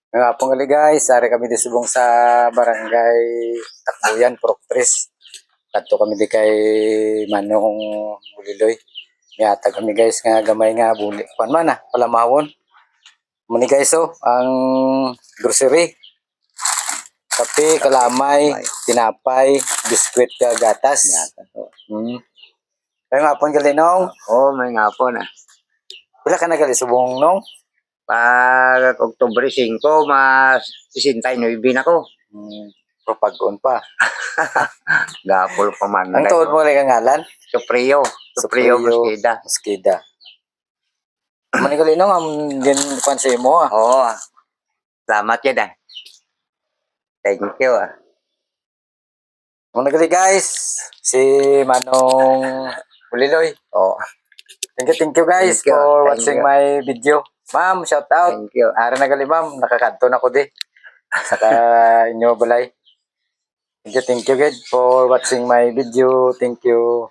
Nga pong gali guys, ari kami di subong sa barangay Takbuyan, Proctres. Kadto kami di kay Manong Buliloy. Yata kami guys nga gamay nga buli. Kuan man palamawon. Muni guys ang grocery. Kape, kalamay, tinapay, biskwit ka gatas. Kaya nga pong gali nong. May nga po na. Wala ka na gali subong nong. Pag Oktubre 5, mas 69 na ko. Pag-on pa. Gapol pa man. Ang tuod mo lang ang ngalan? Suprio Mosqueda. Mosqueda. Manigali nong ang din pansi mo Oo. Salamat yan Thank you Manigali guys, si Manong Buliloy. Thank you guys for watching my video. Ma'am, shout out. Thank you. Ara nagali ma'am, nakakadto na ko di. Saka inyo balay. Thank you guys for watching my video. Thank you.